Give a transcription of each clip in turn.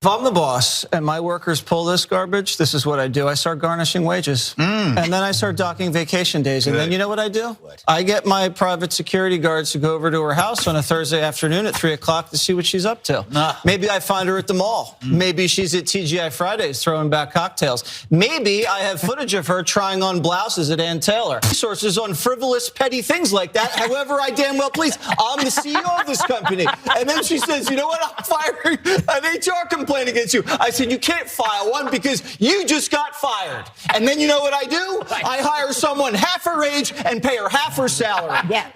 If I'm the boss and my workers pull this garbage, this is what I do. I start garnishing wages. And then I start docking vacation days. And then you know what I do? I get my private security guards to go over to her house on a Thursday afternoon at 3 o'clock to see what she's up to. Maybe I find her at the mall. Maybe she's at TGI Fridays throwing back cocktails. Maybe I have footage of her trying on blouses at Ann Taylor. Resources on frivolous, petty things like that. However, I damn well please. I'm the CEO of this company. And then she says, you know what? I'm firing an HR complaint against you. I said, you can't file one because you just got fired. And then you know what I do? I hire someone half her age and pay her half her salary. Yeah.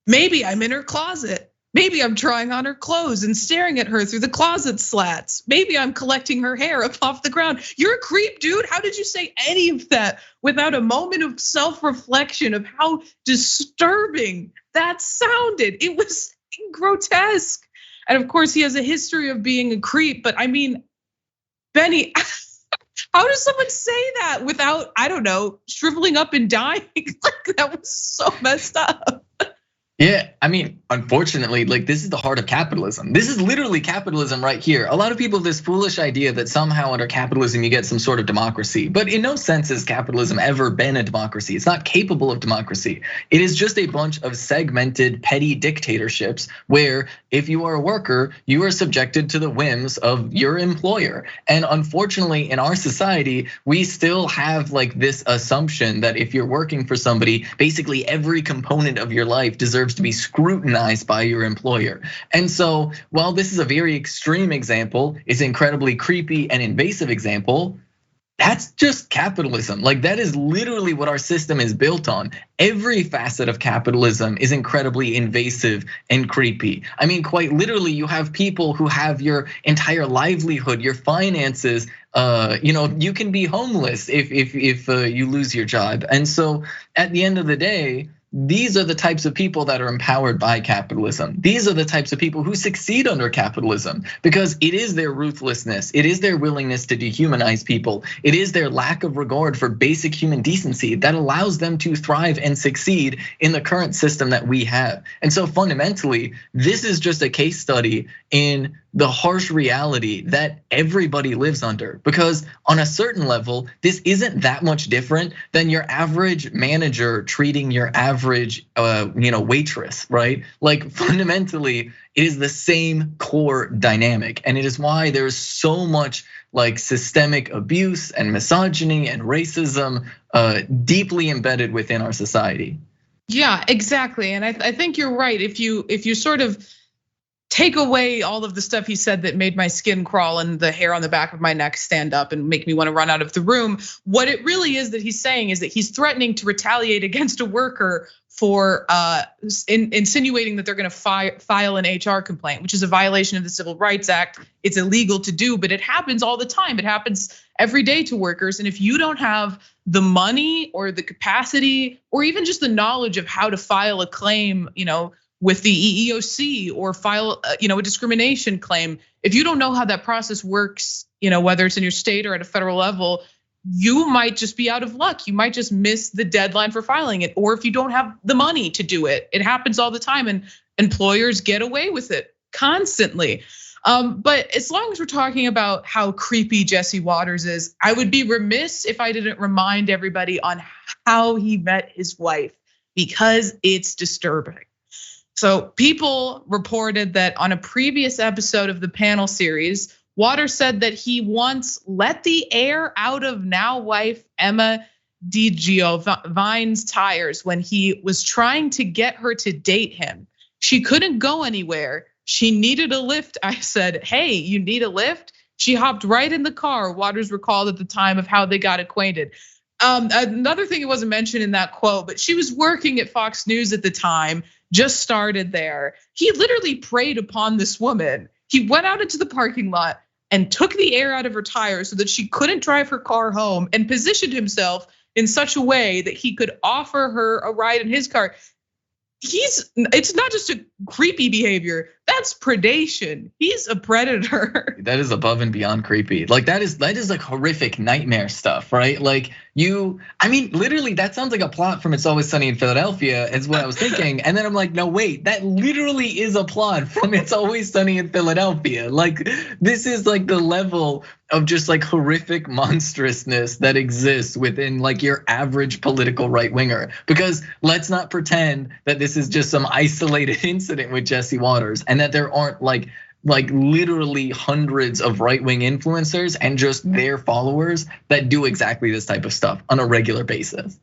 Maybe I'm in her closet. Maybe I'm trying on her clothes and staring at her through the closet slats. Maybe I'm collecting her hair up off the ground. You're a creep, dude. How did you say any of that without a moment of self-reflection of how disturbing that sounded? It was grotesque. And of course, he has a history of being a creep. But I mean, Bennie, how does someone say that without, I don't know, shriveling up and dying? Like, that was so messed up. Yeah, I mean, unfortunately, like this is the heart of capitalism. This is literally capitalism right here. A lot of people have this foolish idea that somehow under capitalism you get some sort of democracy, but in no sense has capitalism ever been a democracy. It's not capable of democracy. It is just a bunch of segmented petty dictatorships where if you are a worker, you are subjected to the whims of your employer. And unfortunately, in our society, we still have like this assumption that if you're working for somebody, basically every component of your life deserves to be scrutinized by your employer. And so while this is a very extreme example, it's an incredibly creepy and invasive example, that's just capitalism. Like that is literally what our system is built on. Every facet of capitalism is incredibly invasive and creepy. I mean, quite literally, you have people who have your entire livelihood, your finances. You can be homeless if you lose your job. And so at the end of the day, these are the types of people that are empowered by capitalism. These are the types of people who succeed under capitalism because it is their ruthlessness. It is their willingness to dehumanize people. It is their lack of regard for basic human decency that allows them to thrive and succeed in the current system that we have. And so fundamentally, this is just a case study in the harsh reality that everybody lives under. Because on a certain level, this isn't that much different than your average manager treating your average waitress, right? Like fundamentally, it is the same core dynamic. And it is why there's so much like systemic abuse and misogyny and racism deeply embedded within our society. Yeah, exactly. And I think you're right. If you sort of take away all of the stuff he said that made my skin crawl and the hair on the back of my neck stand up and make me want to run out of the room, what it really is that he's saying is that he's threatening to retaliate against a worker for insinuating that they're going to file an HR complaint, which is a violation of the Civil Rights Act. It's illegal to do, but it happens all the time. It happens every day to workers. And if you don't have the money or the capacity or even just the knowledge of how to file a claim, with the EEOC or file, a discrimination claim. If you don't know how that process works, whether it's in your state or at a federal level, you might just be out of luck. You might just miss the deadline for filing it. Or if you don't have the money to do it, it happens all the time and employers get away with it constantly. But as long as we're talking about how creepy Jesse Watters is, I would be remiss if I didn't remind everybody on how he met his wife because it's disturbing. So people reported that on a previous episode of the panel series, Watters said that he once let the air out of now wife Emma DiGiovine's tires when he was trying to get her to date him. She couldn't go anywhere. She needed a lift. I said, hey, you need a lift? She hopped right in the car, Watters recalled at the time of how they got acquainted. Another thing that wasn't mentioned in that quote, but she was working at Fox News at the time, just started there. He literally preyed upon this woman. He went out into the parking lot and took the air out of her tires so that she couldn't drive her car home and positioned himself in such a way that he could offer her a ride in his car. It's not just a creepy behavior. That's predation. He's a predator. That is above and beyond creepy. Like that is like horrific nightmare stuff, right? Like I mean, literally that sounds like a plot from It's Always Sunny in Philadelphia is what I was thinking. And then I'm like, no, wait, that literally is a plot from It's Always Sunny in Philadelphia. Like this is like the level of just like horrific monstrousness that exists within like your average political right winger. Because let's not pretend that this is just some isolated incident with Jesse Waters and that there aren't like literally hundreds of right-wing influencers and just their followers that do exactly this type of stuff on a regular basis.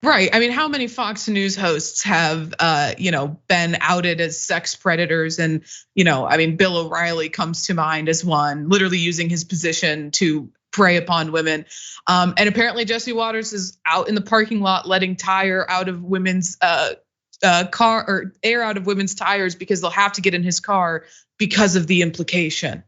Right. I mean, how many Fox News hosts have been outed as sex predators? And I mean, Bill O'Reilly comes to mind as one, literally using his position to prey upon women. And apparently Jesse Waters is out in the parking lot letting tire out of women's car or air out of women's tires because they'll have to get in his car because of the implication.